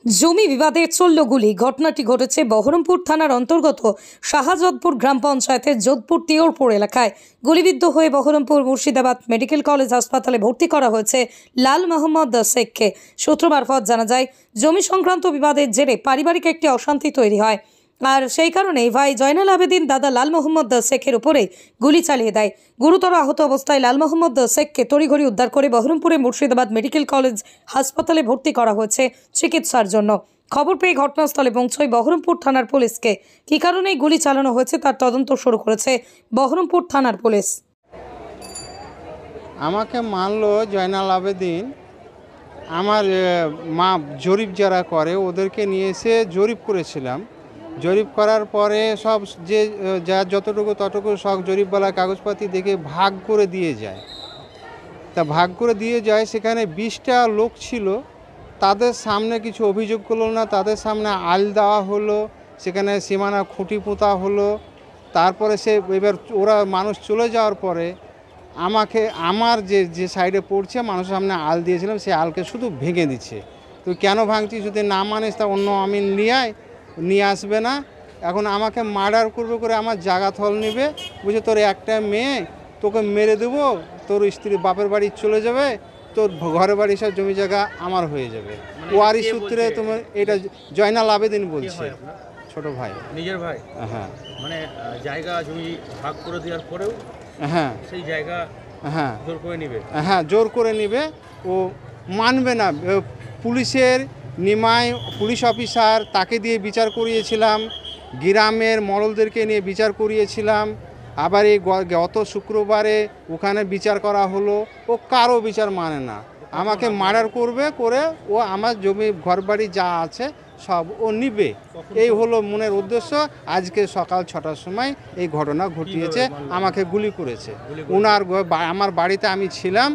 জমি বিবাদে চলল গুলি। ঘটনাটি ঘটেছে বহরমপুর থানার অন্তর্গত শাহজাদপুর গ্রাম পঞ্চায়েতের যোধপুর তিওরপুর এলাকায়। গুলিবিদ্ধ হয়ে বহরমপুর মুর্শিদাবাদ মেডিকেল কলেজ হাসপাতালে ভর্তি করা হয়েছে লাল মোহাম্মদ শেখকে। সূত্র মারফত জানা যায়, জমি সংক্রান্ত বিবাদের জেরে পারিবারিক একটি অশান্তি তৈরি হয়, আর সেই কারণেই ভাই জয়নাল আবেদিন দাদা লাল মোহাম্মদ শেখের উপরে গুলি চালিয়ে দেয়। গুরুতর আহত অবস্থায় লাল মোহাম্মদ শেখকে তড়িঘড়ি উদ্ধার করে বহরমপুরে মুর্শিদাবাদ মেডিকেল কলেজ হাসপাতালে ভর্তি করা হয়েছে চিকিৎসার জন্য। খবর পেয়ে ঘটনাস্থলে পৌঁছয় বহরমপুর থানার পুলিশকে। কী কারণে গুলি চালানো হয়েছে তার তদন্ত শুরু করেছে বহরমপুর থানার পুলিশ। আমাকে মানলো জয়নাল আবেদিন, আমার মা জরিপ যারা করে ওদেরকে নিয়ে এসে জরিপ করেছিলাম। জরিপ করার পরে সব যে যা যতটুকু ততটুকু সব জরিপওয়ালা কাগজপাতি দেখে ভাগ করে দিয়ে যায়। তা ভাগ করে দিয়ে যায়, সেখানে 20টা লোক ছিল, তাদের সামনে কিছু অভিযোগ করলো না, তাদের সামনে আল দেওয়া হলো, সেখানে সীমানা খুঁটি পোঁতা হলো। তারপরে এবার ওরা মানুষ চলে যাওয়ার পরে আমাকে আমার যে সাইডে পড়ছে মানুষের সামনে আল দিয়েছিলাম, সেই আলকে শুধু ভেঙে দিচ্ছে। তুই কেন ভাঙছি, যদি না মানিস তা অন্য আমি নিয়ে আসবে না। এখন আমাকে মার্ডার করবে, করে আমার জায়গা থল নেবে, বুঝে তোর একটা মেয়ে, তোকে মেরে দেবো, তোর স্ত্রী বাপের বাড়ি চলে যাবে, তোর ঘরে বাড়ি সব জমি জায়গা আমার হয়ে যাবে। ওয়ারি সূত্রে তোমার এটা জয়নাল আবেদিন বলছে, ছোট ভাই, নিজের ভাই। হ্যাঁ, মানে জায়গা জমি ভাগ করে দেওয়ার পরেও হ্যাঁ সেই জায়গা হ্যাঁ জোর করে নেবে। হ্যাঁ, জোর করে নেবে, ও মানবে না। পুলিশের নিমায় পুলিশ অফিসার, তাকে দিয়ে বিচার করিয়েছিলাম, গ্রামের মডলদেরকে নিয়ে বিচার করিয়েছিলাম। আবার এই গত শুক্রবারে ওখানে বিচার করা হলো, ও কারো বিচার মানে না, আমাকে মার্ডার করবে, করে ও আমার জমি ঘরবাড়ি যা আছে সব ও নিবে। এই হলো মনের উদ্দেশ্য। আজকে সকাল 6টার সময় এই ঘটনা ঘটিয়েছে, আমাকে গুলি করেছে। আমার বাড়িতে আমি ছিলাম,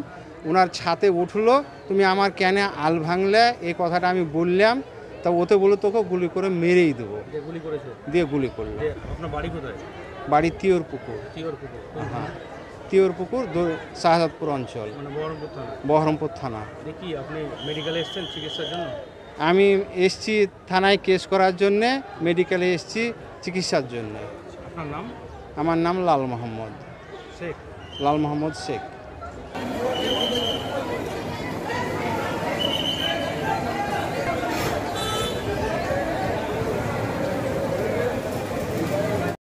ওনার ছাতে উঠলো, তুমি আমার কেন আল ভাঙলে, এই কথাটা আমি বললাম। তা ওতে বলে তোকে গুলি করে মেরেই দেবো, দিয়ে গুলি করলো। আপনার বাড়ি কোথায়? বাড়ি তিওরপুকুর। হ্যাঁ, তিওরপুকুর শাহজাদপুর অঞ্চল, বহরমপুর থানা। দেখি আপনি মেডিকেলে এসেছেন চিকিৎসার জন্য? আমি এসছি থানায় কেস করার জন্যে, মেডিকেলে এসছি চিকিৎসার জন্য। আপনার নাম? আমার নাম লাল মোহাম্মদ শেখ। লাল মোহাম্মদ শেখ।